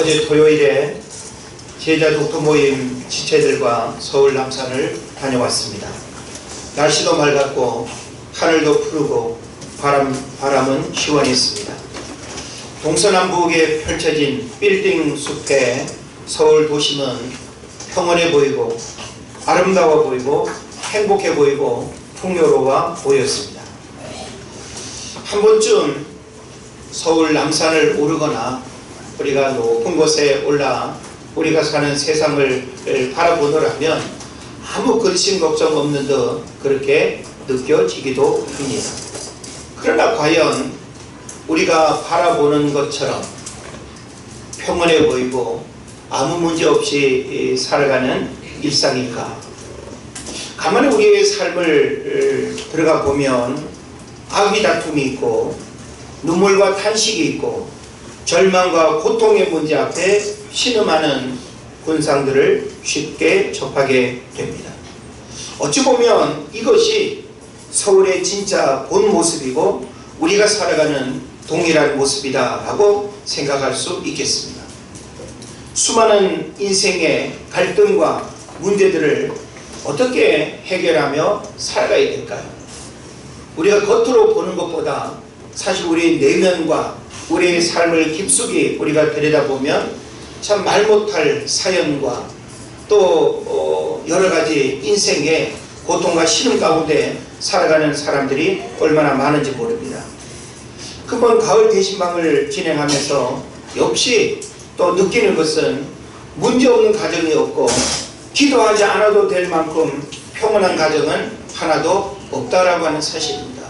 어제 토요일에 제자 독도 모임 지체들과 서울 남산을 다녀왔습니다. 날씨도 맑았고 하늘도 푸르고 바람은 시원했습니다. 동서남북에 펼쳐진 빌딩 숲에 서울 도심은 평온해 보이고 아름다워 보이고 행복해 보이고 풍요로워 보였습니다. 한 번쯤 서울 남산을 오르거나 우리가 높은 곳에 올라 우리가 사는 세상을 바라보더라면 아무 근심 걱정 없는 듯 그렇게 느껴지기도 합니다. 그러나 과연 우리가 바라보는 것처럼 평온해 보이고 아무 문제 없이 살아가는 일상일까? 가만히 우리의 삶을 들어가 보면 악의 다툼이 있고 눈물과 탄식이 있고 절망과 고통의 문제 앞에 신음하는 군상들을 쉽게 접하게 됩니다. 어찌 보면 이것이 서울의 진짜 본 모습이고 우리가 살아가는 동일한 모습이다 라고 생각할 수 있겠습니다. 수많은 인생의 갈등과 문제들을 어떻게 해결하며 살아가야 될까요? 우리가 겉으로 보는 것보다 사실 우리의 내면과 우리의 삶을 깊숙이 우리가 들여다보면 참 말 못할 사연과 또 여러 가지 인생의 고통과 신음 가운데 살아가는 사람들이 얼마나 많은지 모릅니다. 금번 가을 대신방을 진행하면서 역시 또 느끼는 것은 문제없는 가정이 없고 기도하지 않아도 될 만큼 평온한 가정은 하나도 없다라고 하는 사실입니다.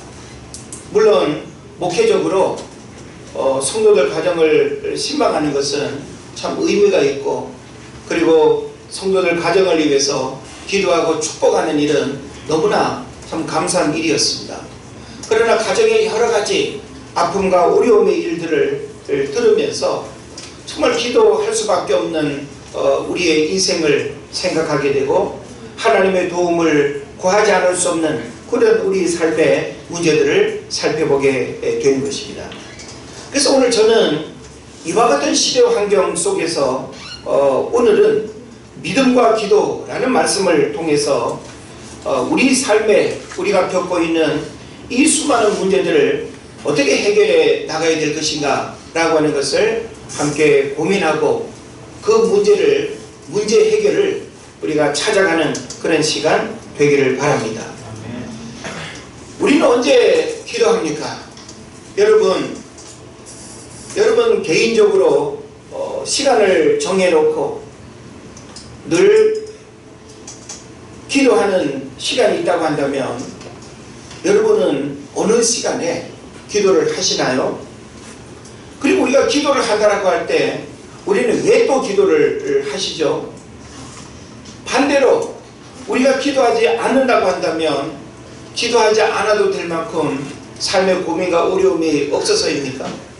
물론 목회적으로 성도들 가정을 신방하는 것은 참 의미가 있고 그리고 성도들 가정을 위해서 기도하고 축복하는 일은 너무나 참 감사한 일이었습니다. 그러나 가정의 여러 가지 아픔과 어려움의 일들을 들으면서 정말 기도할 수밖에 없는 우리의 인생을 생각하게 되고 하나님의 도움을 구하지 않을 수 없는 그런 우리 삶의 문제들을 살펴보게 되는 것입니다. 그래서 오늘 저는 이와 같은 시대 환경 속에서 오늘은 믿음과 기도라는 말씀을 통해서 우리 삶에 우리가 겪고 있는 이 수많은 문제들을 어떻게 해결해 나가야 될 것인가 라고 하는 것을 함께 고민하고 그 문제 해결을 우리가 찾아가는 그런 시간 되기를 바랍니다. 우리는 언제 기도합니까? 여러분 개인적으로 시간을 정해놓고 늘 기도하는 시간이 있다고 한다면 여러분은 어느 시간에 기도를 하시나요? 그리고 우리가 기도를 한다라고 할 때 우리는 왜 또 기도를 하시죠? 반대로 우리가 기도하지 않는다고 한다면 기도하지 않아도 될 만큼 삶의 고민과 어려움이 없어서입니까?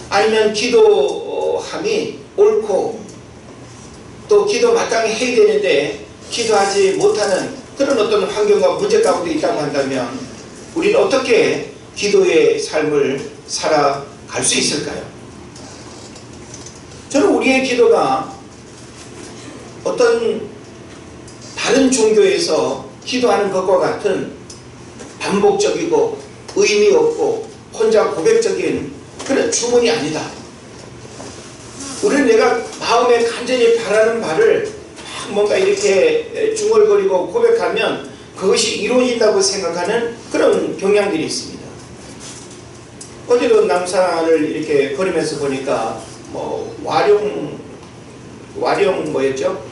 아니면 기도함이 옳고 또 기도 마땅히 해야 되는데 기도하지 못하는 그런 어떤 환경과 문제 가운데 있다고 한다면 우리는 어떻게 기도의 삶을 살아갈 수 있을까요? 저는 우리의 기도가 어떤 다른 종교에서 기도하는 것과 같은 반복적이고 의미 없고 혼자 고백적인 그런 주문이 아니다. 우리는 내가 마음에 간절히 바라는 바를 뭔가 이렇게 중얼거리고 고백하면 그것이 이루어진다고 생각하는 그런 경향들이 있습니다. 어제도 남산을 이렇게 걸으면서 보니까 와룡 뭐였죠?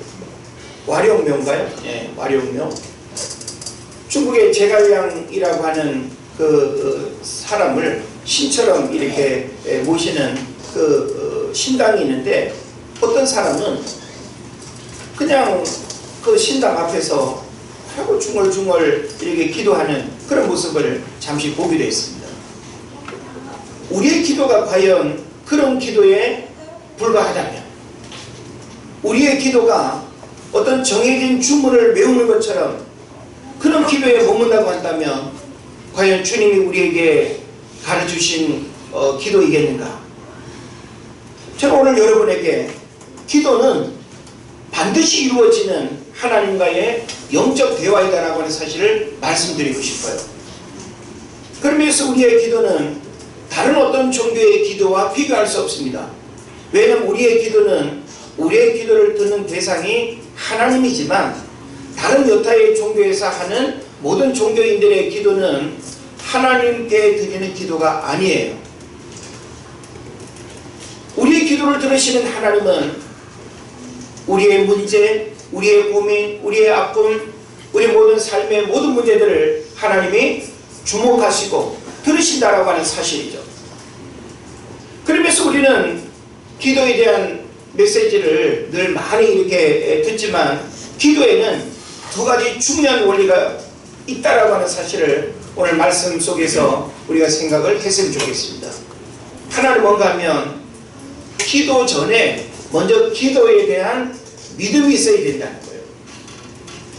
와룡묘인가요? 예, 와룡묘. 중국의 제갈량이라고 하는 그 사람을 신처럼 이렇게 모시는 그 신당이 있는데 어떤 사람은 그냥 그 신당 앞에서 하고 중얼중얼 이렇게 기도하는 그런 모습을 잠시 보기도 했습니다. 우리의 기도가 과연 그런 기도에 불과하다면 우리의 기도가 어떤 정해진 주문을 외우는 것처럼 그런 기도에 머문다고 한다면 과연 주님이 우리에게 가르쳐주신 기도이겠는가? 저는 오늘 여러분에게 기도는 반드시 이루어지는 하나님과의 영적 대화이다라고 하는 사실을 말씀드리고 싶어요. 그러면서 우리의 기도는 다른 어떤 종교의 기도와 비교할 수 없습니다. 왜냐하면 우리의 기도는 우리의 기도를 듣는 대상이 하나님이지만 다른 여타의 종교에서 하는 모든 종교인들의 기도는 하나님께 드리는 기도가 아니에요. 우리의 기도를 들으시는 하나님은 우리의 문제, 우리의 고민, 우리의 아픔, 우리 모든 삶의 모든 문제들을 하나님이 주목하시고 들으신다라고 하는 사실이죠. 그러면서 우리는 기도에 대한 메시지를 늘 많이 이렇게 듣지만 기도에는 두 가지 중요한 원리가 있다라고 하는 사실을 오늘 말씀 속에서 우리가 생각을 했으면 좋겠습니다. 하나는 뭔가 하면 기도 전에 먼저 기도에 대한 믿음이 있어야 된다는 거예요.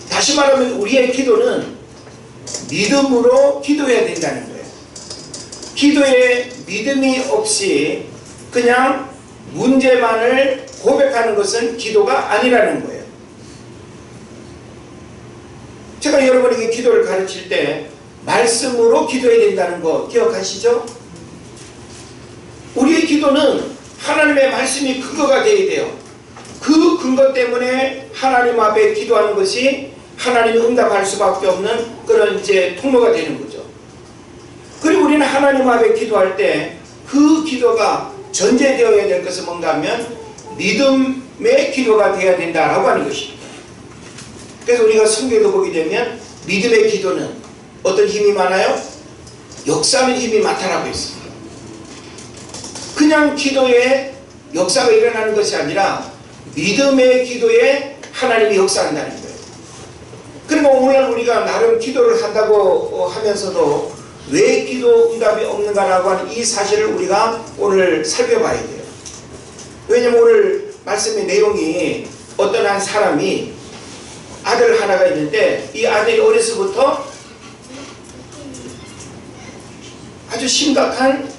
다시 말하면 우리의 기도는 믿음으로 기도해야 된다는 거예요. 기도에 믿음이 없이 그냥 문제만을 고백하는 것은 기도가 아니라는 거예요. 제가 여러분에게 기도를 가르칠 때 말씀으로 기도해야 된다는 거 기억하시죠? 우리의 기도는 하나님의 말씀이 근거가 되어야 돼요. 그 근거 때문에 하나님 앞에 기도하는 것이 하나님이 응답할 수밖에 없는 그런 이제 통로가 되는 거죠. 그리고 우리는 하나님 앞에 기도할 때 그 기도가 전제되어야 될 것은 뭔가 하면 믿음의 기도가 되어야 된다라고 하는 것입니다. 그래서 우리가 성경에도 보게 되면 믿음의 기도는 어떤 힘이 많아요? 역사하는 힘이 많다라고 했습니다. 그냥 기도에 역사가 일어나는 것이 아니라 믿음의 기도에 하나님이 역사한다는 거예요. 그러니까 오늘 우리가 나름 기도를 한다고 하면서도 왜 기도 응답이 없는가라고 하는 이 사실을 우리가 오늘 살펴봐야 돼요. 왜냐하면 오늘 말씀의 내용이 어떤 한 사람이 아들 하나가 있는데 이 아들이 어려서부터 아주 심각한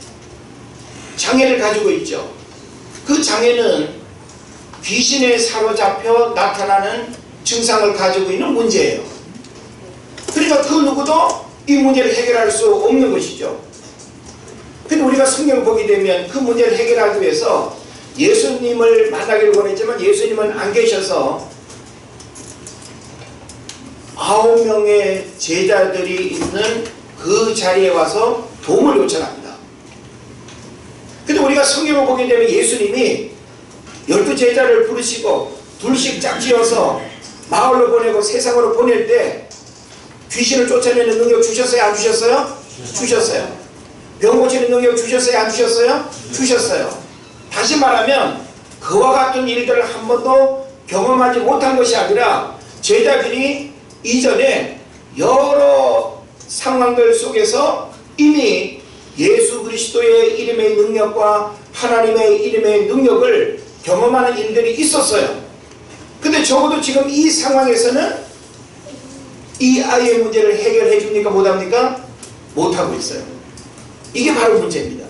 장애를 가지고 있죠. 그 장애는 귀신에 사로잡혀 나타나는 증상을 가지고 있는 문제예요. 그러니까 그 누구도 이 문제를 해결할 수 없는 것이죠. 근데 우리가 성경을 보게 되면 그 문제를 해결하기 위해서 예수님을 만나기를 원했지만 예수님은 안 계셔서 9명의 제자들이 있는 그 자리에 와서 도움을 요청합니다. 근데 우리가 성경을 보게 되면 예수님이 12제자를 부르시고 둘씩 짝지어서 마을로 보내고 세상으로 보낼 때 귀신을 쫓아내는 능력 주셨어요? 안 주셨어요? 주셨어요. 병 고치는 능력 주셨어요? 안 주셨어요? 주셨어요. 다시 말하면 그와 같은 일들을 한 번도 경험하지 못한 것이 아니라 제자들이 이전에 여러 상황들 속에서 이미 예수 그리스도의 이름의 능력과 하나님의 이름의 능력을 경험하는 일들이 있었어요. 근데 적어도 지금 이 상황에서는 이 아이의 문제를 해결해 줍니까? 못합니까? 못하고 있어요. 이게 바로 문제입니다.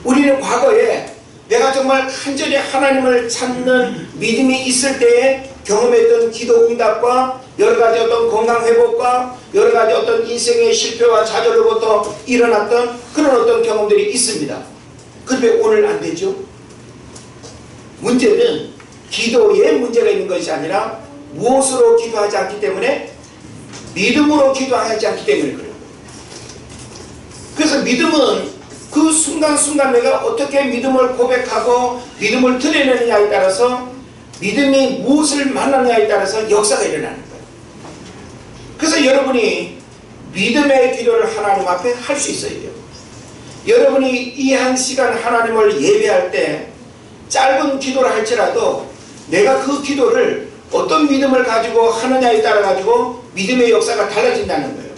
우리는 과거에 내가 정말 간절히 하나님을 찾는 믿음이 있을 때에 경험했던 기도 응답과 여러가지 어떤 건강회복과 여러가지 어떤 인생의 실패와 좌절로부터 일어났던 그런 어떤 경험들이 있습니다. 그런데 오늘 안 되죠? 문제는 기도에 문제가 있는 것이 아니라 무엇으로 기도하지 않기 때문에 믿음으로 기도하지 않기 때문에 그래요. 그래서 믿음은 그 순간순간 내가 어떻게 믿음을 고백하고 믿음을 드러내느냐에 따라서 믿음이 무엇을 만나느냐에 따라서 역사가 일어나는 거예요. 그래서 여러분이 믿음의 기도를 하나님 앞에 할 수 있어야 돼요. 여러분이 이 한 시간 하나님을 예배할 때 짧은 기도를 할지라도 내가 그 기도를 어떤 믿음을 가지고 하느냐에 따라 가지고 믿음의 역사가 달라진다는 거예요.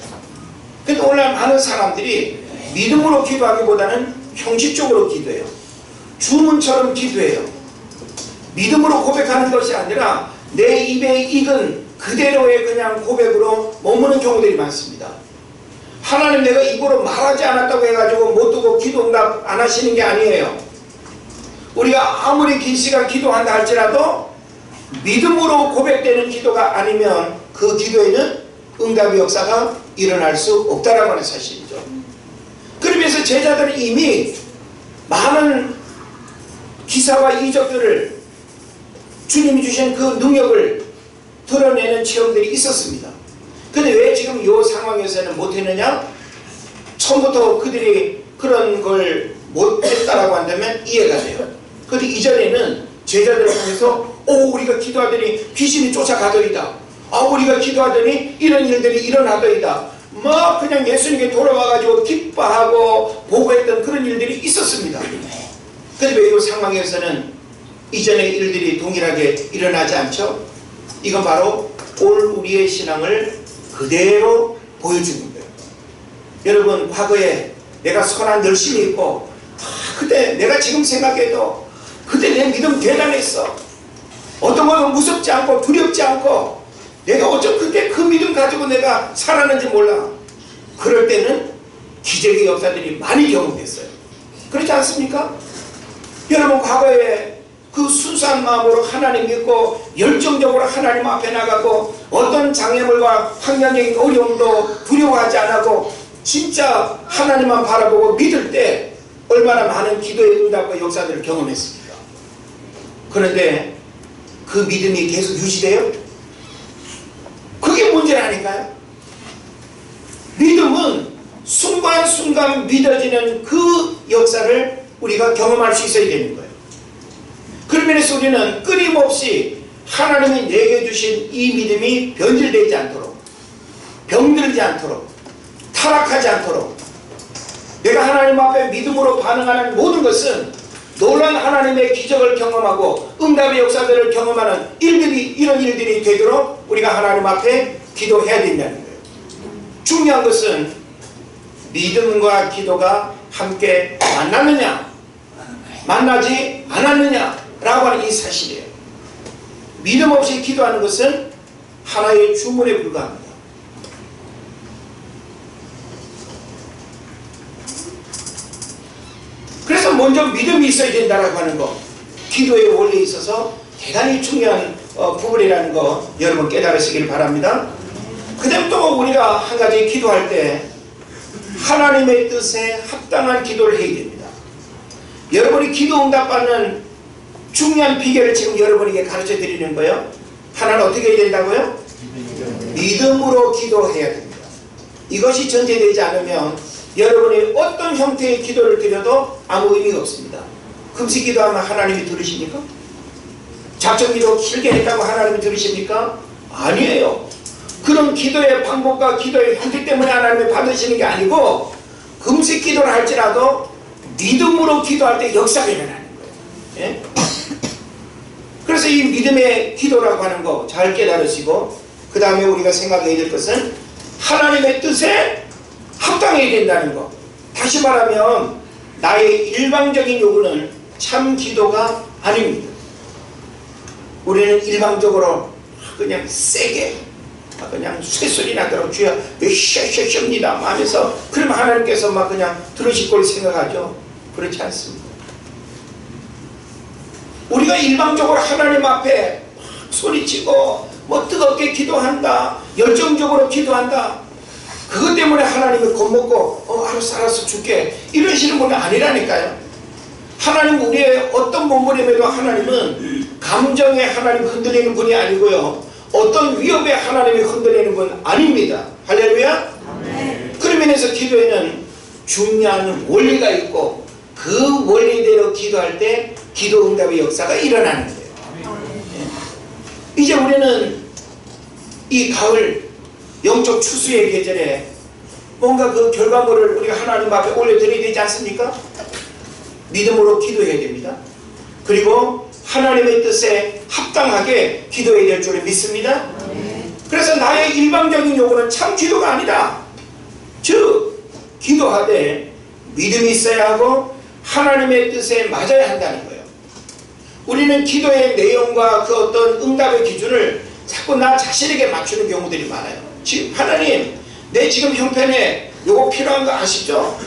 근데 오늘 많은 사람들이 믿음으로 기도하기보다는 형식적으로 기도해요. 주문처럼 기도해요. 믿음으로 고백하는 것이 아니라 내 입에 익은 그대로의 그냥 고백으로 머무는 경우들이 많습니다. 하나님 내가 입으로 말하지 않았다고 해가지고 못 두고 기도 응답 안 하시는 게 아니에요. 우리가 아무리 긴 시간 기도한다 할지라도 믿음으로 고백되는 기도가 아니면 그 기도에는 응답의 역사가 일어날 수 없다라고 하는 사실이죠. 그러면서 제자들은 이미 많은 기사와 이적들을 주님이 주신 그 능력을 드러내는 체험들이 있었습니다. 근데 왜 지금 이 상황에서는 못했느냐? 처음부터 그들이 그런 걸 못했다라고 한다면 이해가 돼요. 그런데 이전에는 제자들을 통해서 우리가 기도하더니 귀신이 쫓아가더이다. 우리가 기도하더니 이런 일들이 일어나더이다. 막 그냥 예수님께 돌아와가지고 기뻐하고 보고했던 그런 일들이 있었습니다. 그런데 왜 이 상황에서는 이전의 일들이 동일하게 일어나지 않죠? 이건 바로 오늘 우리의 신앙을 그대로 보여주는 거예요. 여러분, 과거에 내가 선한 열심이 있고 그때 내가 지금 생각해도 그때 내 믿음 대단했어. 어떤 것은 무섭지 않고 두렵지 않고 내가 어쩜 그때 그 믿음 가지고 내가 살았는지 몰라. 그럴 때는 기적의 역사들이 많이 경험됐어요. 그렇지 않습니까? 여러분, 과거에 그 순수한 마음으로 하나님 믿고 열정적으로 하나님 앞에 나가고 어떤 장애물과 환경적인 어려움도 두려워하지 않고 진짜 하나님만 바라보고 믿을 때 얼마나 많은 기도의 응답과 역사들을 경험했습니까? 그런데 그 믿음이 계속 유지돼요? 그게 문제라니까요. 믿음은 순간순간 믿어지는 그 역사를 우리가 경험할 수 있어야 되는 거예요. 그런 면에서 우리는 끊임없이 하나님이 내게 주신 이 믿음이 변질되지 않도록, 병들지 않도록, 타락하지 않도록, 내가 하나님 앞에 믿음으로 반응하는 모든 것은 놀라운 하나님의 기적을 경험하고 응답의 역사들을 경험하는 이런 일들이 되도록 우리가 하나님 앞에 기도해야 된다는 거예요. 중요한 것은 믿음과 기도가 함께 만났느냐 만나지 않았느냐 라고 하는 이 사실이에요. 믿음 없이 기도하는 것은 하나의 주문에 불과합니다. 그래서 먼저 믿음이 있어야 된다라고 하는 거, 기도의 원리에 있어서 대단히 중요한 부분이라는 거 여러분 깨달으시길 바랍니다. 그 다음 또 우리가 한 가지 기도할 때 하나님의 뜻에 합당한 기도를 해야 됩니다. 여러분이 기도 응답받는 중요한 비결을 지금 여러분에게 가르쳐 드리는 거예요. 하나는 어떻게 해야 된다고요? 믿음으로 기도해야 됩니다. 이것이 전제되지 않으면 여러분이 어떤 형태의 기도를 드려도 아무 의미가 없습니다. 금식 기도하면 하나님이 들으십니까? 작정 기도 길게 했다고 하나님이 들으십니까? 아니에요. 그런 기도의 방법과 기도의 형태 때문에 하나님이 받으시는 게 아니고 금식 기도를 할지라도 믿음으로 기도할 때 역사가 일어나는 거예요. 예? 그래서 이 믿음의 기도라고 하는 거 잘 깨달으시고 그 다음에 우리가 생각해야 될 것은 하나님의 뜻에 합당해야 된다는 거. 다시 말하면 나의 일방적인 요구는 참 기도가 아닙니다. 우리는 일방적으로 그냥 세게 그냥 쇠소리 나도록 주여 몇 셔셔셔입니다 하면서 그러면 하나님께서 막 그냥 들으실 걸 생각하죠. 그렇지 않습니다. 우리가 일방적으로 하나님 앞에 소리치고 뭐 뜨겁게 기도한다, 열정적으로 기도한다, 그것 때문에 하나님이 겁먹고 알았어 줄게 이러시는 분이 아니라니까요. 하나님 우리의 어떤 몸부림에도 하나님은 감정에 하나님 흔들리는 분이 아니고요, 어떤 위협에 하나님이 흔들리는 분 아닙니다. 할렐루야. 그런 면에서 기도에는 중요한 원리가 있고 그 원리대로 기도할 때 기도 응답의 역사가 일어나는 거예요. 이제 우리는 이 가을 영적 추수의 계절에 뭔가 그 결과물을 우리가 하나님 앞에 올려드려야 되지 않습니까? 믿음으로 기도해야 됩니다. 그리고 하나님의 뜻에 합당하게 기도해야 될 줄을 믿습니다. 그래서 나의 일방적인 요구는 참 기도가 아니다. 즉 기도하되 믿음이 있어야 하고 하나님의 뜻에 맞아야 한다는 거예요. 우리는 기도의 내용과 그 어떤 응답의 기준을 자꾸 나 자신에게 맞추는 경우들이 많아요. 지금 하나님 내 지금 형편에 요거 필요한 거 아시죠?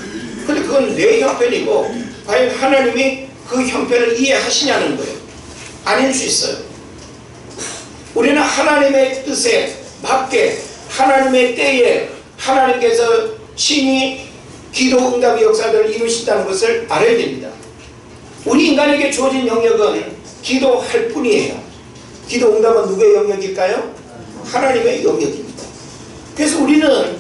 근데 그건 내 형편이고 과연 하나님이 그 형편을 이해하시냐는 거예요. 아닐 수 있어요. 우리는 하나님의 뜻에 맞게 하나님의 때에 하나님께서 친히 기도 응답의 역사들을 이루신다는 것을 알아야 됩니다. 우리 인간에게 주어진 영역은 기도할 뿐이에요. 기도 응답은 누구의 영역일까요? 하나님의 영역입니다. 그래서 우리는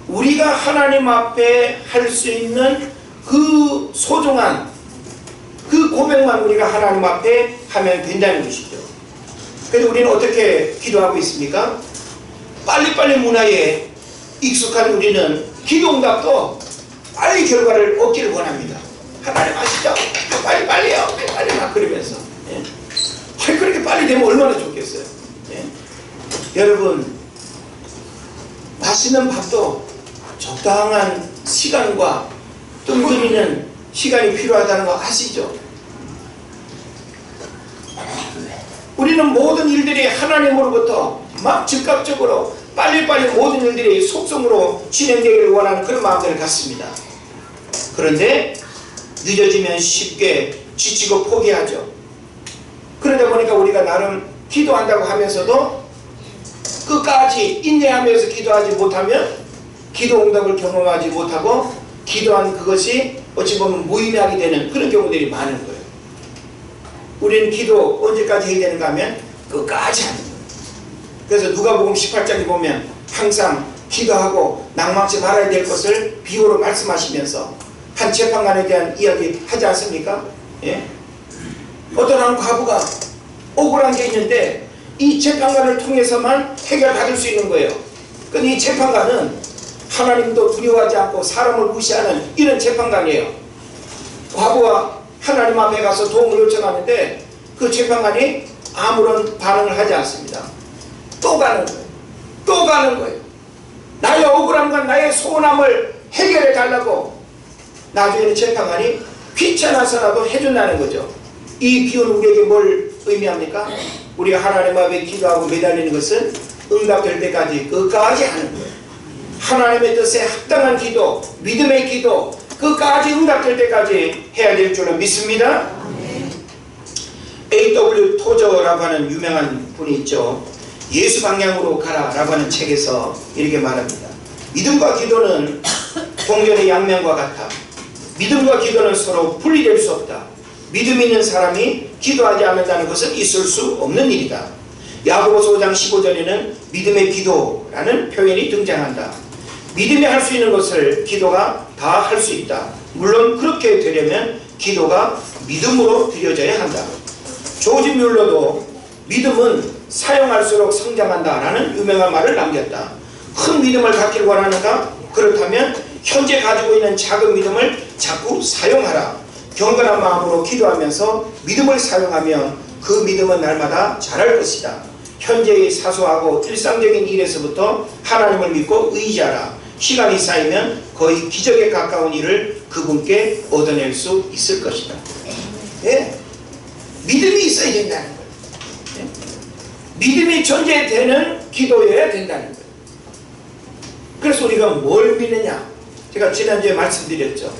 우리가 하나님 앞에 할 수 있는 그 소중한 그 고백만 우리가 하나님 앞에 하면 된다는 것이죠. 그래서 우리는 어떻게 기도하고 있습니까? 빨리빨리 문화에 익숙한 우리는 기도 응답도 빨리 결과를 얻기를 원합니다. 하나님 아시죠? 빨리빨리요. 빨리 막 그러면서. 예. 그렇게 빨리 되면 얼마나 좋겠어요. 예. 여러분, 맛있는 밥도 적당한 시간과 뜸들이는 시간이 필요하다는 거 아시죠? 우리는 모든 일들이 하나님으로부터 막 즉각적으로 빨리빨리 모든 일들이 속성으로 진행되기를 원하는 그런 마음들을 갖습니다. 그런데 늦어지면 쉽게 지치고 포기하죠. 그러다 보니까 우리가 나름 기도한다고 하면서도 끝까지 인내하면서 기도하지 못하면 기도 응답을 경험하지 못하고 기도한 그것이 어찌 보면 무의미하게 되는 그런 경우들이 많은 거예요. 우리는 기도 언제까지 해야 되는가 하면 끝까지 하는 거예요. 그래서 누가복음 18장에 보면 항상 기도하고 낭망치 말아야 될 것을 비유로 말씀하시면서 한 재판관에 대한 이야기 하지 않습니까? 예? 어떤 한 과부가 억울한 게 있는데 이 재판관을 통해서만 해결받을 수 있는 거예요. 근데 이 재판관은 하나님도 두려워하지 않고 사람을 무시하는 이런 재판관이에요. 과부와 하나님 앞에 가서 도움을 요청하는데 그 재판관이 아무런 반응을 하지 않습니다. 또 가는 거예요. 또 가는 거예요. 나의 억울함과 나의 소원함을 해결해 달라고 나중에는 재판관이 귀찮아서라도 해준다는 거죠. 이 비유는 우리에게 뭘 의미합니까? 우리가 하나님 앞에 기도하고 매달리는 것은 응답될 때까지 끝까지 하는 거예요. 하나님의 뜻에 합당한 기도, 믿음의 기도, 끝까지 응답될 때까지 해야 될 줄은 믿습니다. A.W. 토저라고 하는 유명한 분이 있죠. 예수 방향으로 가라라고 하는 책에서 이렇게 말합니다. 믿음과 기도는 동전의 양면과 같아. 믿음과 기도는 서로 분리될 수 없다. 믿음 있는 사람이 기도하지 않는다는 것은 있을 수 없는 일이다. 야고보서 5장 15절에는 믿음의 기도라는 표현이 등장한다. 믿음이 할 수 있는 것을 기도가 다 할 수 있다. 물론 그렇게 되려면 기도가 믿음으로 드려져야 한다. 조지 뮬러도 믿음은 사용할수록 성장한다라는 유명한 말을 남겼다. 큰 믿음을 갖기를 원하는가? 그렇다면 현재 가지고 있는 작은 믿음을 자꾸 사용하라. 경건한 마음으로 기도하면서 믿음을 사용하면 그 믿음은 날마다 자랄 것이다. 현재의 사소하고 일상적인 일에서부터 하나님을 믿고 의지하라. 시간이 쌓이면 거의 기적에 가까운 일을 그분께 얻어낼 수 있을 것이다. 예? 믿음이 있어야 된다는 거예요. 예? 믿음이 존재되는 기도여야 된다는 거예요. 그래서 우리가 뭘 믿느냐? 제가 지난주에 말씀드렸죠.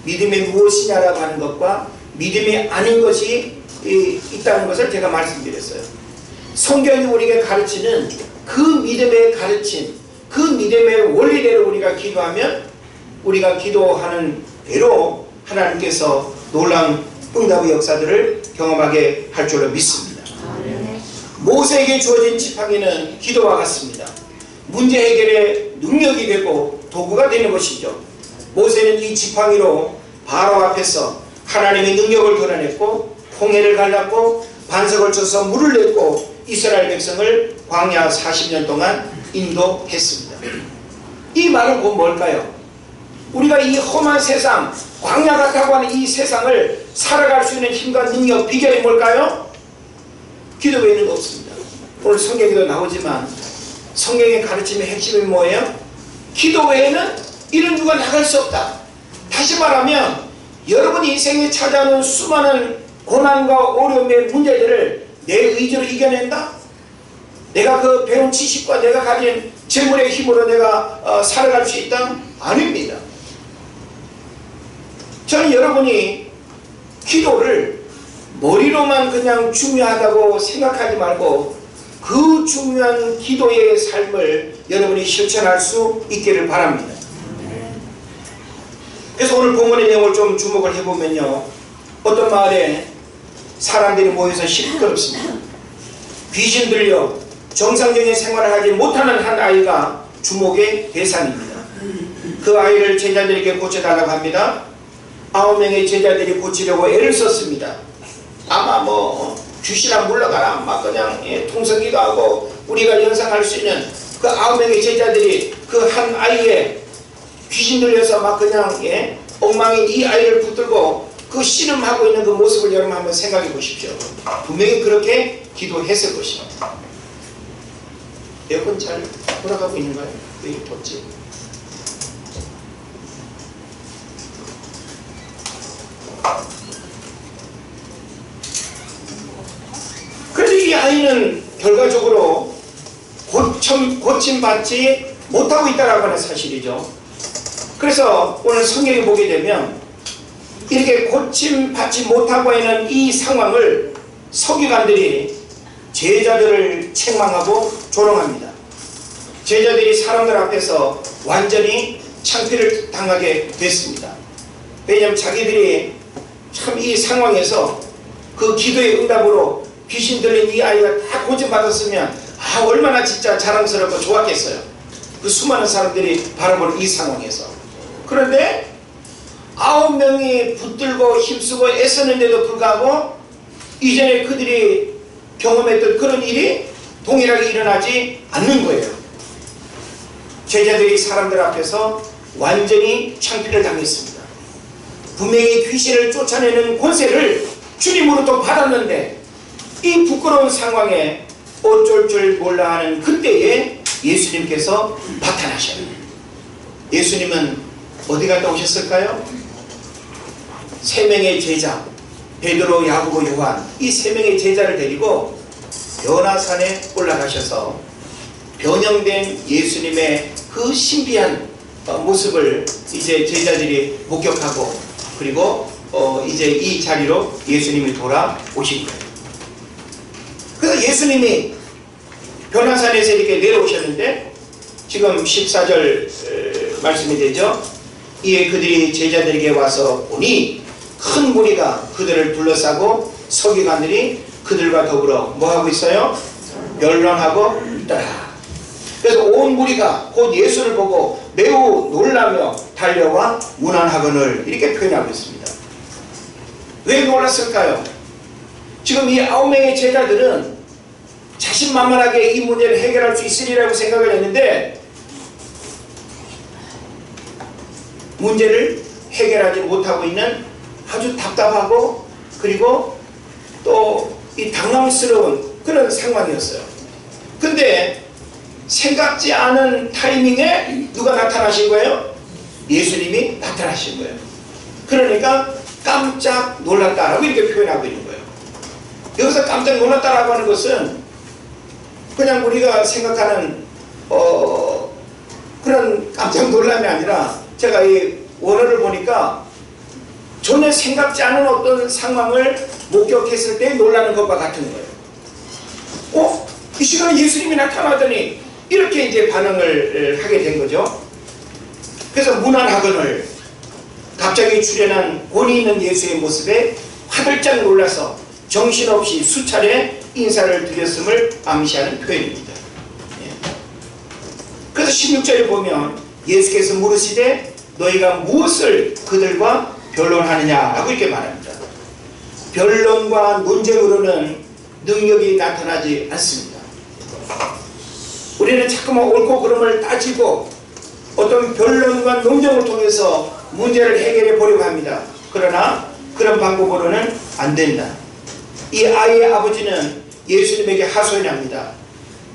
믿음이 무엇이냐라고 하는 것과 믿음이 아닌 것이 있다는 것을 제가 말씀드렸어요. 성경이 우리에게 가르치는 그 믿음의 가르침, 그 믿음의 원리대로 우리가 기도하면 우리가 기도하는 대로 하나님께서 놀라운 응답의 역사들을 경험하게 할 줄로 믿습니다. 모세에게 주어진 지팡이는 기도와 같습니다. 문제 해결의 능력이 되고 도구가 되는 것이죠. 모세는 이 지팡이로 바로 앞에서 하나님의 능력을 드러냈고 홍해를 갈랐고 반석을 쳐서 물을 냈고 이스라엘 백성을 광야 40년 동안 인도했습니다. 이 말은 곧 뭘까요? 우리가 이 험한 세상, 광야 같다고 하는 이 세상을 살아갈 수 있는 힘과 능력, 비결이 뭘까요? 기도 외에는 없습니다. 오늘 성경에도 나오지만 성경의 가르침의 핵심이 뭐예요? 기도 외에는 이런 누가 나갈 수 없다. 다시 말하면 여러분 인생에 찾아오는 수많은 고난과 어려움의 문제들을 내 의지로 이겨낸다? 내가 그 배운 지식과 내가 가진 재물의 힘으로 내가 살아갈 수 있다? 아닙니다. 저는 여러분이 기도를 머리로만 그냥 중요하다고 생각하지 말고 그 중요한 기도의 삶을 여러분이 실천할 수 있기를 바랍니다. 그래서 오늘 본문의 내용을 좀 주목을 해보면요, 어떤 마을에 사람들이 모여서 시끄럽습니다. 귀신 들려 정상적인 생활을 하지 못하는 한 아이가 주목의 대상입니다. 그 아이를 제자들에게 고쳐달라고 합니다. 9명의 제자들이 고치려고 애를 썼습니다. 아마 귀신아 물러가라 막 그냥 통성기도 하고 우리가 연상할 수 있는 그 9명의 제자들이 그 한 아이의 귀신 들려서 막 그냥 엉망인 이 아이를 붙들고 그 씨름하고 있는 그 모습을 여러분 한번 생각해 보십시오. 분명히 그렇게 기도했을 것입니다. 에어컨 잘 돌아가고 있는가요? 왜 이렇게 덥지? 그래서 이 아이는 결과적으로 고침받지 못하고 있다는 하는 사실이죠. 그래서 오늘 성경에 보게 되면 이렇게 고침받지 못하고 있는 이 상황을 서기관들이 제자들을 책망하고 조롱합니다. 제자들이 사람들 앞에서 완전히 창피를 당하게 됐습니다. 왜냐하면 자기들이 참 이 상황에서 그 기도의 응답으로 귀신 들린 이 아이가 다 고침받았으면 얼마나 진짜 자랑스럽고 좋았겠어요. 그 수많은 사람들이 바라보는 이 상황에서. 그런데 9명이 붙들고 힘쓰고 애쓰는데도 불구하고 이전에 그들이 경험했던 그런 일이 동일하게 일어나지 않는 거예요. 제자들이 사람들 앞에서 완전히 창피를 당했습니다. 분명히 귀신을 쫓아내는 권세를 주님으로부터 받았는데 이 부끄러운 상황에 어쩔 줄 몰라 하는 그때에 예수님께서 나타나셔요. 예수님은 어디 갔다 오셨을까요? 3명의 제자 베드로, 야고보, 요한 이 3명의 제자를 데리고 변화산에 올라가셔서 변형된 예수님의 그 신비한 모습을 이제 제자들이 목격하고 그리고 이제 이 자리로 예수님이 돌아오신 거예요. 그래서 예수님이 변화산에서 이렇게 내려오셨는데 지금 14절 말씀이 되죠. 이에 그들이 제자들에게 와서 보니 큰 무리가 그들을 둘러싸고 서기관들이 그들과 더불어 뭐하고 있어요? 변론하고 있더라. 그래서 온 무리가 곧 예수를 보고 매우 놀라며 달려와 문안하거늘 이렇게 표현하고 있습니다. 왜 놀랐을까요? 지금 이 9명의 제자들은 자신만만하게 이 문제를 해결할 수 있으리라고 생각을 했는데 문제를 해결하지 못하고 있는 아주 답답하고 그리고 또 이 당황스러운 그런 상황이었어요. 근데 생각지 않은 타이밍에 누가 나타나신 거예요? 예수님이 나타나신 거예요. 그러니까 깜짝 놀랐다라고 이렇게 표현하고 있는 거예요. 여기서 깜짝 놀랐다라고 하는 것은 그냥 우리가 생각하는 그런 깜짝 놀람이 아니라 제가 이 원어를 보니까 전혀 생각지 않은 어떤 상황을 목격했을 때 놀라는 것과 같은 거예요. 이 시간에 예수님이 나타나더니 이렇게 이제 반응을 하게 된 거죠. 그래서 문안하거늘 갑자기 출현한 권위 있는 예수의 모습에 화들짝 놀라서 정신없이 수차례 인사를 드렸음을 암시하는 표현입니다. 그래서 16절에 보면 예수께서 물으시되 너희가 무엇을 그들과 변론하느냐라고 이렇게 말합니다. 변론과 논쟁으로는 능력이 나타나지 않습니다. 우리는 자꾸만 옳고 그름을 따지고 어떤 변론과 논쟁을 통해서 문제를 해결해 보려고 합니다. 그러나 그런 방법으로는 안 된다. 이 아이의 아버지는 예수님에게 하소연을 합니다.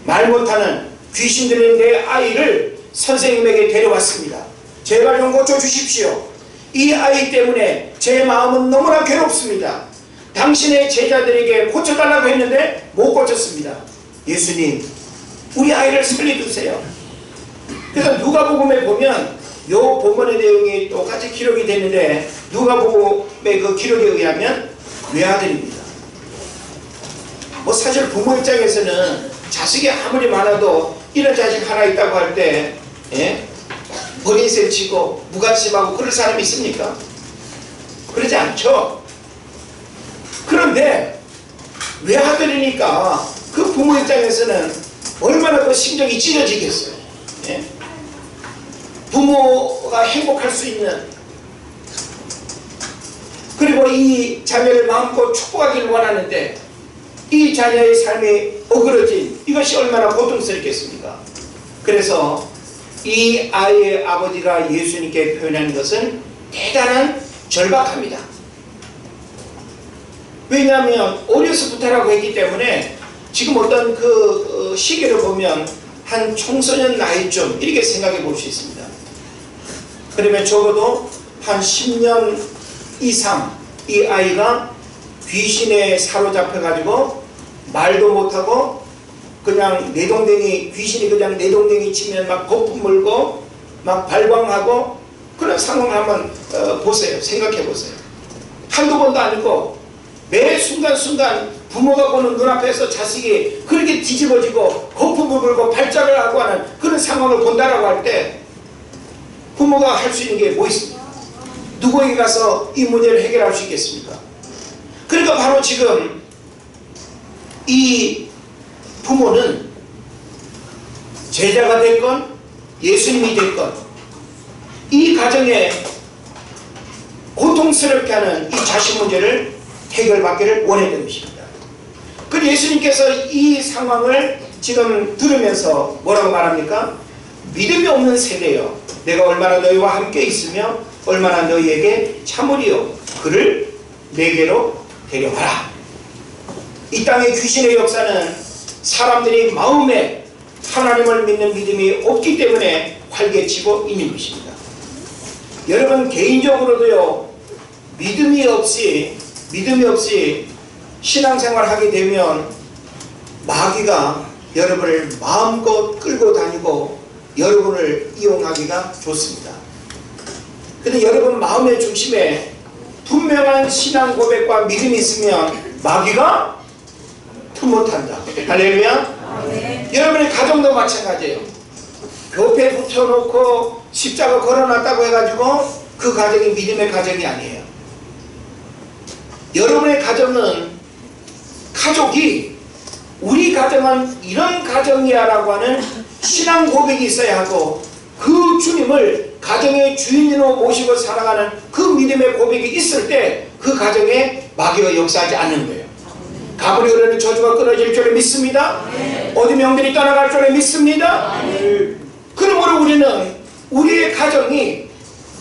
말 못하는 귀신 들린 내 아이를 선생님에게 데려왔습니다. 제발 좀 고쳐주십시오. 이 아이 때문에 제 마음은 너무나 괴롭습니다. 당신의 제자들에게 고쳐달라고 했는데 못 고쳤습니다. 예수님, 우리 아이를 살려주세요. 그래서 누가복음에 보면 요 본문의 내용이 똑같이 기록이 됐는데 누가복음의 그 기록에 의하면 외아들입니다. 뭐 사실 부모 입장에서는 자식이 아무리 많아도 이런 자식 하나 있다고 할 때 버린셈 치고 무관심하고 그럴 사람이 있습니까? 그러지 않죠. 그런데 외아들이니까 그 부모 입장에서는 얼마나 그 심정이 찢어지겠어요. 부모가 행복할 수 있는, 그리고 이 자녀를 마음껏 축복하기를 원하는데 이 자녀의 삶이 어그러진 이것이 얼마나 고통스럽겠습니까? 그래서 이 아이의 아버지가 예수님께 표현하는 것은 대단한 절박합니다. 왜냐하면 어려서부터라고 했기 때문에 지금 어떤 그 시기를 보면 한 청소년 나이쯤 이렇게 생각해 볼 수 있습니다. 그러면 적어도 한 10년 이상 이 아이가 귀신에 사로잡혀 가지고 말도 못하고 그냥 내동댕이, 귀신이 그냥 내동댕이 치면 막 거품 물고 막 발광하고 그런 상황을 한번 보세요. 생각해 보세요. 한두 번도 아니고 매 순간순간 부모가 보는 눈앞에서 자식이 그렇게 뒤집어지고 거품을 불고 발작을 하고 하는 그런 상황을 본다라고 할 때 부모가 할 수 있는 게 뭐 있습니까? 누구에게 가서 이 문제를 해결할 수 있겠습니까? 그러니까 바로 지금 이 부모는 제자가 됐건 예수님이 됐건 이 가정에 고통스럽게 하는 이 자식 문제를 해결받기를 원했던 것입니다. 그리고 예수님께서 이 상황을 지금 들으면서 뭐라고 말합니까? 믿음이 없는 세대여, 내가 얼마나 너희와 함께 있으며 얼마나 너희에게 참으리요, 그를 내게로 데려와라. 이 땅의 귀신의 역사는 사람들이 마음에 하나님을 믿는 믿음이 없기 때문에 활개치고 있는 것입니다. 여러분 개인적으로도요, 믿음이 없이 신앙생활 하게 되면 마귀가 여러분을 마음껏 끌고 다니고 여러분을 이용하기가 좋습니다. 근데 여러분 마음의 중심에 분명한 신앙 고백과 믿음이 있으면 마귀가 틈 못한다. 할렐루야. 네. 여러분의 가정도 마찬가지예요. 벽에 붙여놓고 십자가 걸어놨다고 해가지고 그 가정이 믿음의 가정이 아니에요. 여러분의 가정은 가족이 우리 가정은 이런 가정이야 라고 하는 신앙 고백이 있어야 하고 그 주님을 가정의 주인으로 모시고 살아가는 그 믿음의 고백이 있을 때 그 가정에 마귀가 역사하지 않는 거예요. 가불이 흐르는 저주가 끊어질 줄을 믿습니다. 어둠 영들이 떠나갈 줄을 믿습니다. 그러므로 우리는 우리의 가정이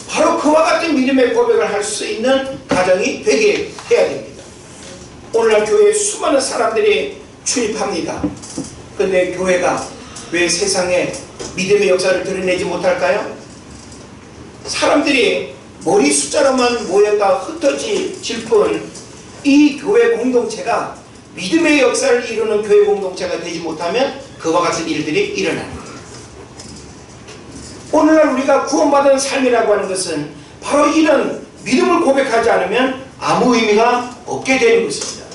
바로 그와 같은 믿음의 고백을 할 수 있는 가정이 되게 해야 됩니다. 오늘날 교회에 수많은 사람들이 출입합니다. 그런데 교회가 왜 세상에 믿음의 역사를 드러내지 못할까요? 사람들이 머리 숫자로만 모여다 흩어질 뿐 이 교회 공동체가 믿음의 역사를 이루는 교회 공동체가 되지 못하면 그와 같은 일들이 일어나는 거예요. 오늘날 우리가 구원받은 삶이라고 하는 것은 바로 이런 믿음을 고백하지 않으면 아무 의미가 없게 되는 것입니다.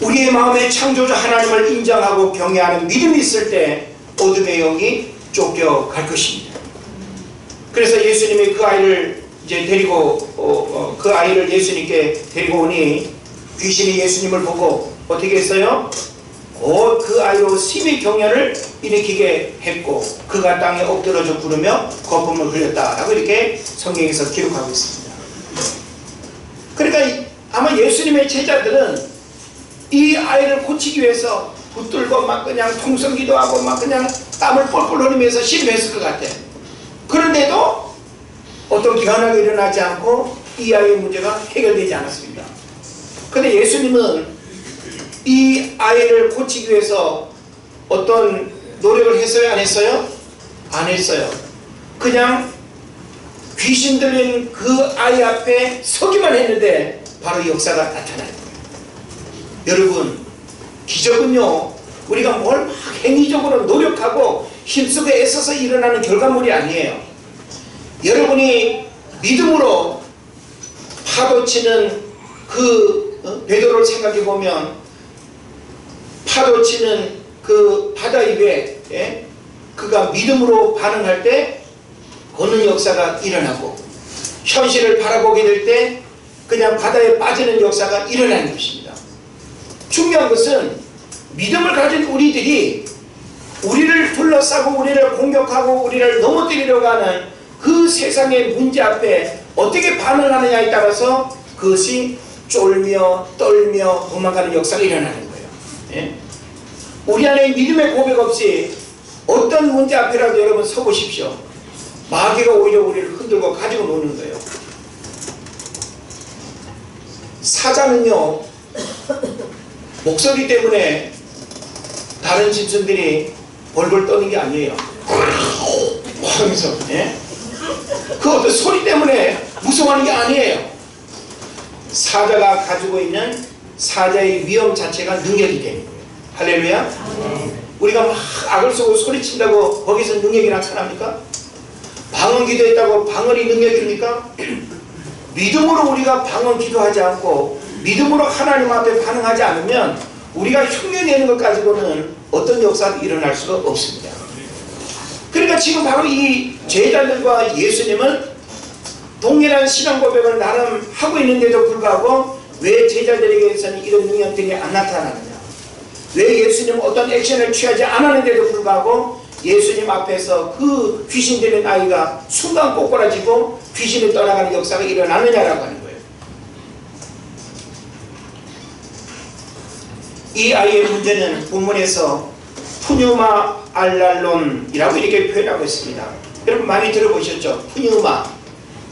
우리의 마음에 창조주 하나님을 인정하고 경외하는 믿음이 있을 때 어둠의 영이 쫓겨갈 것입니다. 그래서 예수님이 그 아이를 이제 데리고 그 아이를 예수님께 데리고 오니 귀신이 예수님을 보고 어떻게 했어요? 곧 그 아이로 심히 경련을 일으키게 했고 그가 땅에 엎드러져 구르며 거품을 흘렸다라고 이렇게 성경에서 기록하고 있습니다. 그러니까 아마 예수님의 제자들은 이 아이를 고치기 위해서 붙들고 막 그냥 통성기도 하고 막 그냥 땀을 뻘뻘 흘리면서 심했을 것 같아. 그런데도 어떤 변화가 일어나지 않고 이 아이의 문제가 해결되지 않았습니다. 그런데 예수님은 이 아이를 고치기 위해서 어떤 노력을 했어요? 안 했어요? 안 했어요. 그냥 귀신 들린 그 아이 앞에 서기만 했는데 바로 역사가 나타나요. 여러분, 기적은요 우리가 뭘 막 행위적으로 노력하고 힘쓰고 애써서 일어나는 결과물이 아니에요. 여러분이 믿음으로 파도치는 그 베드로를 생각해 보면 파도치는 그 바다 입에 그가 믿음으로 반응할 때 걷는 역사가 일어나고 현실을 바라보게 될 때 그냥 바다에 빠지는 역사가 일어나는 것입니다. 중요한 것은 믿음을 가진 우리들이 우리를 둘러싸고 우리를 공격하고 우리를 넘어뜨리려고 하는 그 세상의 문제 앞에 어떻게 반응하느냐에 따라서 그것이 쫄며 떨며 도망가는 역사가 일어나는 거예요. 예? 우리 안에 믿음의 고백 없이 어떤 문제 앞이라도 여러분 서보십시오. 마귀가 오히려 우리를 흔들고 가지고 노는 거예요. 사자는요, 목소리 때문에 다른 짐승들이 벌벌 떠는 게 아니에요. 하면서, 예? 그 어떤 소리 때문에 무서워하는 게 아니에요. 사자가 가지고 있는 사자의 위험 자체가 능력이 되는 거예요. 할렐루야. 우리가 막 악을 쏘고 소리친다고 거기서 능력이 나타납니까? 방언 기도했다고 방언이 능력입니까? 믿음으로 우리가 방언 기도하지 않고 믿음으로 하나님 앞에 반응하지 않으면 우리가 흉내내는 것 가지고는 어떤 역사도 일어날 수가 없습니다. 그러니까 지금 바로 이 제자들과 예수님은 동일한 신앙 고백을 나름 하고 있는데도 불구하고 왜 제자들에게서는 이런 능력들이 안 나타나느냐, 왜 예수님은 어떤 액션을 취하지 않았는데도 불구하고 예수님 앞에서 그 귀신 들린 아이가 순간 꼬꾸라지고 귀신이 떠나가는 역사가 일어나느냐라고 하는 거예요. 이 아이의 문제는 본문에서 푸뉴마 알랄론이라고 이렇게 표현하고 있습니다. 여러분 많이 들어보셨죠? 푸뉴마,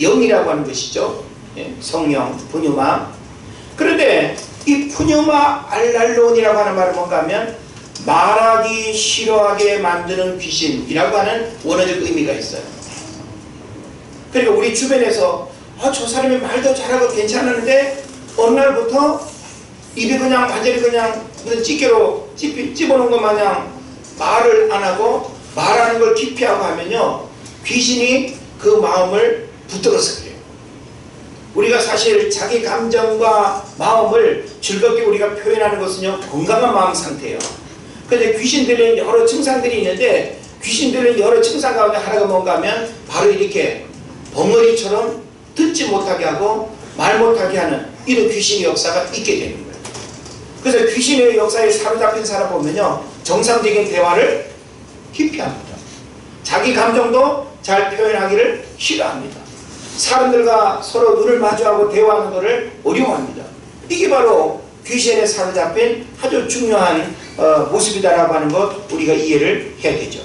영이라고 하는 것이죠. 예, 성령, 푸뉴마. 그런데 이 푸뉴마 알랄론이라고 하는 말은 뭔가 하면 말하기 싫어하게 만드는 귀신이라고 하는 원어적 의미가 있어요. 그러니까 우리 주변에서 저 사람이 말도 잘하고 괜찮은데 어느 날부터 입이 그냥 완전히 그냥 찌개로 찝어놓은 것 마냥 말을 안 하고 말하는 걸 기피하고 하면요, 귀신이 그 마음을 붙들어서 그래요. 우리가 사실 자기 감정과 마음을 즐겁게 우리가 표현하는 것은요, 건강한 마음 상태예요. 그런데 귀신 들린 여러 증상들이 있는데 귀신 들린 여러 증상 가운데 하나가 뭔가 하면 바로 이렇게 벙어리처럼 듣지 못하게 하고 말 못하게 하는 이런 귀신의 역사가 있게 되는 거예요. 그래서 귀신의 역사에 사로잡힌 사람 보면요, 정상적인 대화를 기피합니다. 자기 감정도 잘 표현하기를 싫어합니다. 사람들과 서로 눈을 마주하고 대화하는 것을 어려워합니다. 이게 바로 귀신에 사로잡힌 아주 중요한 모습이다라고 하는 것 우리가 이해를 해야 되죠.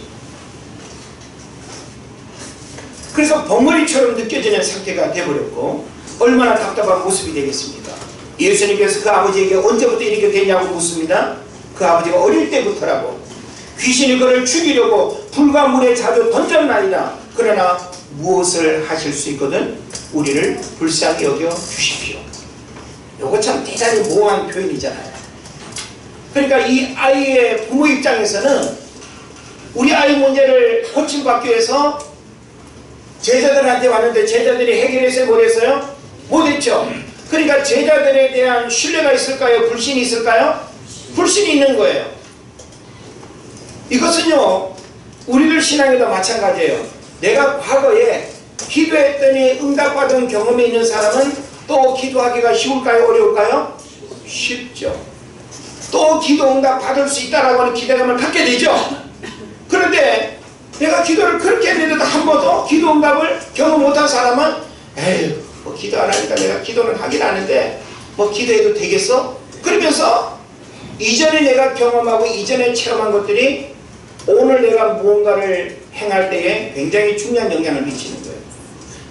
그래서 벙어리처럼 느껴지는 상태가 되어버렸고 얼마나 답답한 모습이 되겠습니까? 예수님께서 그 아버지에게 언제부터 이렇게 됐냐고 묻습니다. 그 아버지가 어릴 때부터라고. 귀신이 그를 죽이려고 불과 물에 자주 던졌나이다. 그러나 무엇을 하실 수 있거든 우리를 불쌍히 여겨 주십시오. 요거 참 대단히 모호한 표현이잖아요. 그러니까 이 아이의 부모 입장에서는 우리 아이 문제를 고침받기 위해서 제자들한테 왔는데 제자들이 해결해서 못했어요? 못했죠. 그러니까 제자들에 대한 신뢰가 있을까요? 불신이 있을까요? 불신이 있는 거예요. 이것은요, 우리들 신앙에도 마찬가지예요. 내가 과거에 기도했더니 응답받은 경험이 있는 사람은 또 기도하기가 쉬울까요? 어려울까요? 쉽죠. 또 기도 응답 받을 수 있다라고 하는 기대감을 갖게 되죠. 그런데 내가 기도를 그렇게 했는데도 한 번도 기도 응답을 경험 못한 사람은 에휴, 뭐 기도 안 하니까 내가 기도는 하긴 하는데 뭐 기도해도 되겠어? 그러면서 이전에 내가 경험하고 이전에 체험한 것들이 오늘 내가 무언가를 행할 때에 굉장히 중요한 영향을 미치는 거예요.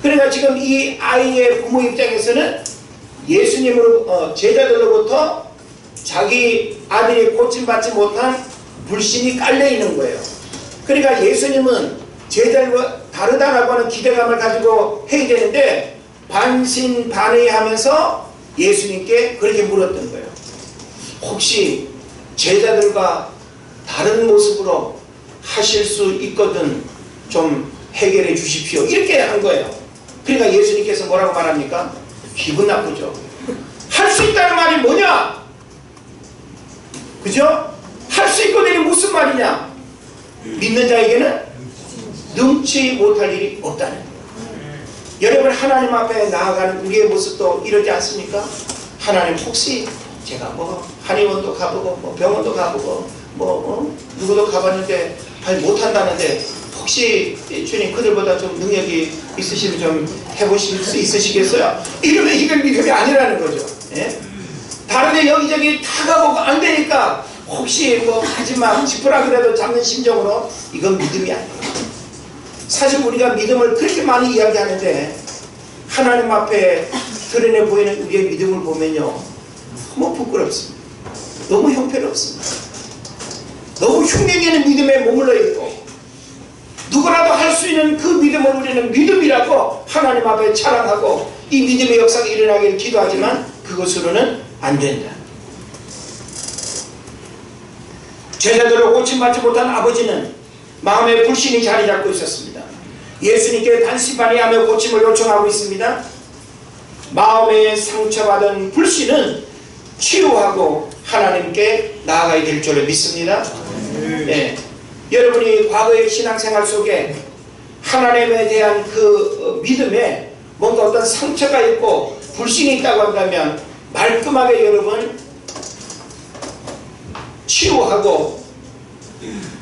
그러니까 지금 이 아이의 부모 입장에서는 예수님으로 제자들로부터 자기 아들이 고침받지 못한 불신이 깔려있는 거예요. 그러니까 예수님은 제자들과 다르다라고 하는 기대감을 가지고 해야 되는데 반신반의하면서 예수님께 그렇게 물었던 거예요. 혹시 제자들과 다른 모습으로 하실 수 있거든 좀 해결해 주십시오. 이렇게 한 거예요. 그러니까 예수님께서 뭐라고 말합니까? 기분 나쁘죠. 할 수 있다는 말이 뭐냐? 그죠? 할 수 있거든이 무슨 말이냐? 믿는 자에게는 능치 못할 일이 없다는 거예요. 여러분, 하나님 앞에 나아가는 우리의 모습도 이러지 않습니까? 하나님, 혹시 제가 뭐 한의원도 가보고 뭐 병원도 가보고 누구도 가봤는데 못한다는데 혹시 주님 그들보다 좀 능력이 있으시면 좀 해보실 수 있으시겠어요? 이러면 이건 믿음이 아니라는 거죠. 예? 다른데 여기저기 다 가보고 안 되니까 혹시 뭐 하지마 짚으라 그래도 잡는 심정으로, 이건 믿음이 아니에요. 사실 우리가 믿음을 그렇게 많이 이야기하는데 하나님 앞에 드러내 보이는 우리의 믿음을 보면요, 너무 부끄럽습니다. 너무 형편없습니다. 너무 흉내내는 믿음에 머물러 있고, 누구라도 할 수 있는 그 믿음을 우리는 믿음이라고 하나님 앞에 자랑하고 이 믿음의 역사가 일어나기를 기도하지만 그것으로는 안 된다. 제자들을 고침받지 못한 아버지는 마음에 불신이 자리 잡고 있었습니다. 예수님께 단시반의하며 고침을 요청하고 있습니다. 마음에 상처받은 불신은 치유하고 하나님께 나아가야 될 줄을 믿습니다. 네. 여러분이 과거의 신앙생활 속에 하나님에 대한 그 믿음에 뭔가 어떤 상처가 있고 불신이 있다고 한다면 말끔하게 여러분 치유하고,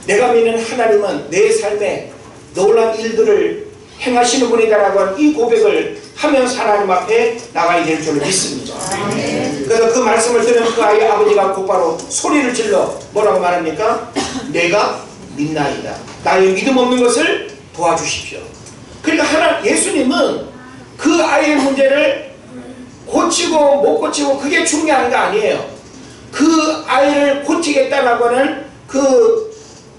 내가 믿는 하나님은 내 삶에 놀라운 일들을 행하시는 분이다라고 하는 이 고백을 하면서 하나님 앞에 나가야 될 줄을 믿습니다. 그래서 그 말씀을 들은 그 아이의 아버지가 곧바로 소리를 질러 뭐라고 말합니까? 내가 믿나이다. 나의 믿음 없는 것을 도와주십시오. 그러니까 예수님은 그 아이의 문제를 고치고 못 고치고 그게 중요한 거 아니에요. 그 아이를 고치겠다라고 하는 그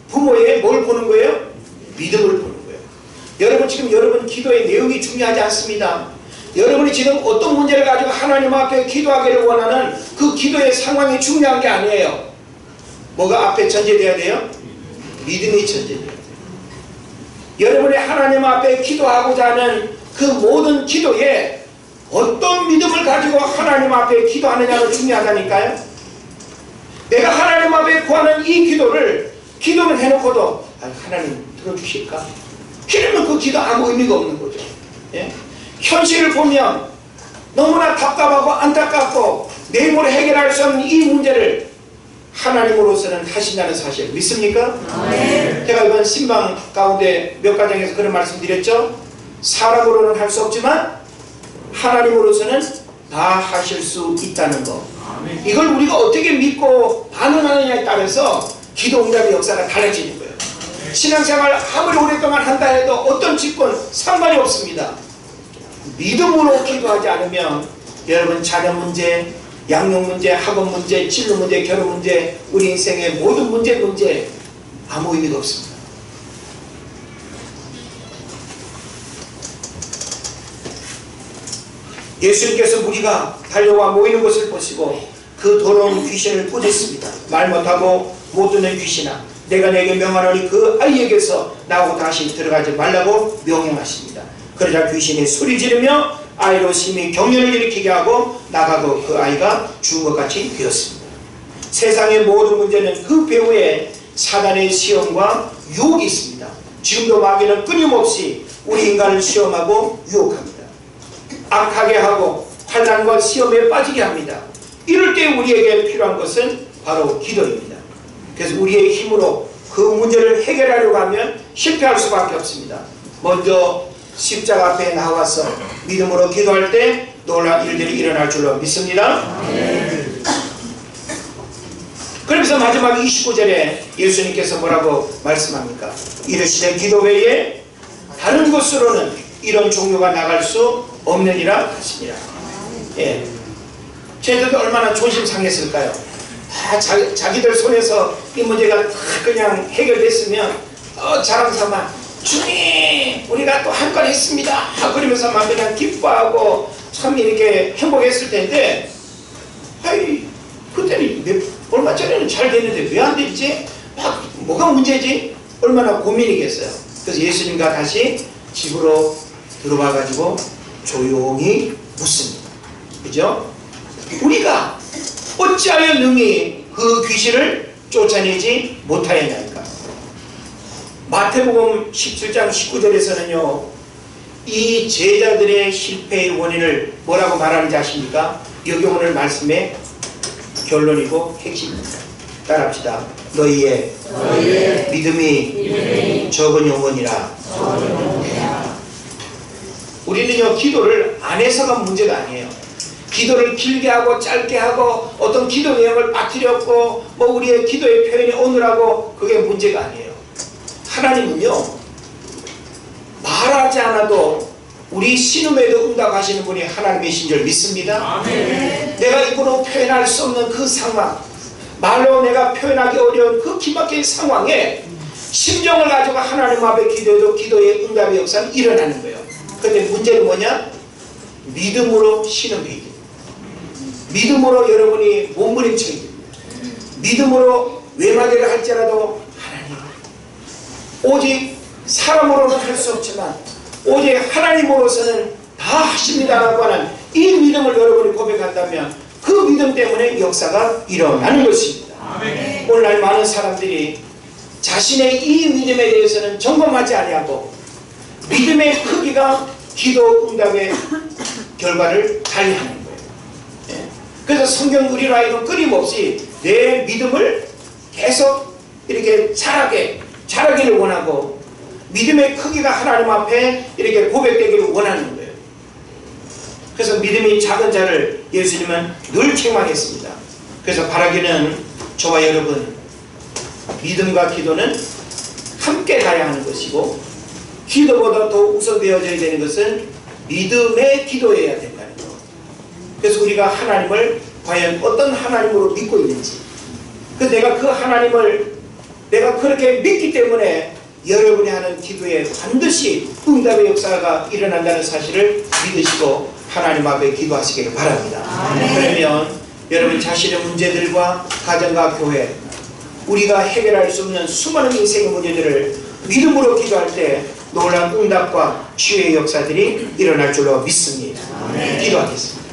부모의 뭘 보는 거예요? 믿음을 보는 거예요. 여러분, 지금 여러분 기도의 내용이 중요하지 않습니다. 여러분이 지금 어떤 문제를 가지고 하나님 앞에 기도하기를 원하는 그 기도의 상황이 중요한 게 아니에요. 뭐가 앞에 전제돼야 돼요? 믿음이 전제돼야 돼요. 여러분이 하나님 앞에 기도하고자 하는 그 모든 기도에 어떤 믿음을 가지고 하나님 앞에 기도하느냐가 중요하다니까요. 내가 하나님 앞에 구하는 이 기도는 해놓고도 하나님 들어주실까? 이러면 그 기도 아무 의미가 없는 거죠. 예? 현실을 보면 너무나 답답하고 안타깝고 내일모레 해결할 수 없는 이 문제를 하나님으로서는 하신다는 사실 믿습니까? 네. 제가 이번 신방 가운데 몇 가정에서 그런 말씀 드렸죠. 사람으로는 할 수 없지만 하나님으로서는 다 하실 수 있다는 거. 이걸 우리가 어떻게 믿고 반응하느냐에 따라서 기도 응답의 역사가 달라지는 거예요. 신앙생활 아무리 오랫동안 한다 해도 어떤 직권 상관이 없습니다. 믿음으로 기도하지 않으면 여러분 자녀 문제, 양육 문제, 학업 문제, 진로 문제, 결혼 문제, 우리 인생의 모든 문제 아무 의미가 없습니다. 예수님께서 무리가 달려와 모이는 것을 보시고 그 더러운 귀신을 꾸짖습니다. 말 못하고 못 듣는 귀신아, 내가 내게 명하노니 그 아이에게서 나오고 다시 들어가지 말라고 명령하십니다. 그러자 귀신이 소리 지르며 아이로 심히 경련을 일으키게 하고 나가고 그 아이가 죽은 것 같이 되었습니다. 세상의 모든 문제는 그 배후에 사단의 시험과 유혹이 있습니다. 지금도 마귀는 끊임없이 우리 인간을 시험하고 유혹합니다. 악하게 하고 환난과 시험에 빠지게 합니다. 이럴 때 우리에게 필요한 것은 바로 기도입니다. 그래서 우리의 힘으로 그 문제를 해결하려고 하면 실패할 수밖에 없습니다. 먼저 십자가 앞에 나와서 믿음으로 기도할 때 놀라운 일들이 일어날 줄로 믿습니다. 그러면서 마지막 29절에 예수님께서 뭐라고 말씀합니까? 이르시되 기도 외에 다른 곳으로는 이런 종류가 나갈 수 없느니라 하시니라. 예. 쟤들도 얼마나 존심 상했을까요? 다 자기들 손에서 이 문제가 다 그냥 해결됐으면 자랑삼아 주님 우리가 또 한 건 했습니다 그러면서 막 그냥 기뻐하고 참 이렇게 행복했을 텐데, 아이 그때는 얼마 전에는 잘 됐는데 왜 안 됐지? 막 뭐가 문제지? 얼마나 고민이겠어요. 그래서 예수님과 다시 집으로 들어와 가지고 조용히 묻습니다. 그죠? 우리가 어찌하여 능히 그 귀신을 쫓아내지 못하였나이까? 마태복음 17장 19절에서는요 이 제자들의 실패의 원인을 뭐라고 말하는지 아십니까? 여기 오늘 말씀의 결론이고 핵심입니다. 따라합시다. 너희의 믿음이 적은 영혼이라. 우리는요 기도를 안 해서가 문제가 아니에요. 기도를 길게 하고 짧게 하고 어떤 기도 내용을 빠뜨렸고 뭐 우리의 기도의 표현이 오늘하고 그게 문제가 아니에요. 하나님은요 말하지 않아도 우리 신음에도 응답하시는 분이 하나님이신 줄 믿습니다. 아멘. 내가 입으로 표현할 수 없는 그 상황, 말로 내가 표현하기 어려운 그 기막힌 상황에 심정을 가지고 하나님 앞에 기도해도 기도의 응답의 역사는 일어나는 거예요. 그런데 문제는 뭐냐? 믿음으로 신음해야 됩니다. 믿음으로 여러분이 몸부림쳐야 됩니다. 믿음으로 외마디를 할지라도 하나님, 오직 사람으로는 할 수 없지만 오직 하나님으로서는 다 하십니다라고 하는 이 믿음을 여러분이 고백한다면 그 믿음 때문에 역사가 일어나는 것입니다. 아멘. 오늘날 많은 사람들이 자신의 이 믿음에 대해서는 점검하지 아니하고 믿음의 크기가 기도 응답의 결과를 달리하는 거예요. 예. 그래서 성경 우리로 하여금 끊임없이 내 믿음을 계속 이렇게 자라기를 원하고 믿음의 크기가 하나님 앞에 이렇게 고백되기를 원하는 거예요. 그래서 믿음이 작은 자를 예수님은 늘 책망했습니다. 그래서 바라기는 저와 여러분 믿음과 기도는 함께 가야 하는 것이고 기도보다 더 우선되어져야 되는 것은 믿음의 기도여야 된다는 것. 그래서 우리가 하나님을 과연 어떤 하나님으로 믿고 있는지 내가 그 하나님을 내가 그렇게 믿기 때문에 여러분이 하는 기도에 반드시 응답의 역사가 일어난다는 사실을 믿으시고 하나님 앞에 기도하시기를 바랍니다. 그러면 여러분 자신의 문제들과 가정과 교회 우리가 해결할 수 없는 수많은 인생의 문제들을 믿음으로 기도할 때 놀라운 응답과 치유의 역사들이 일어날 줄로 믿습니다. 기도하겠습니다.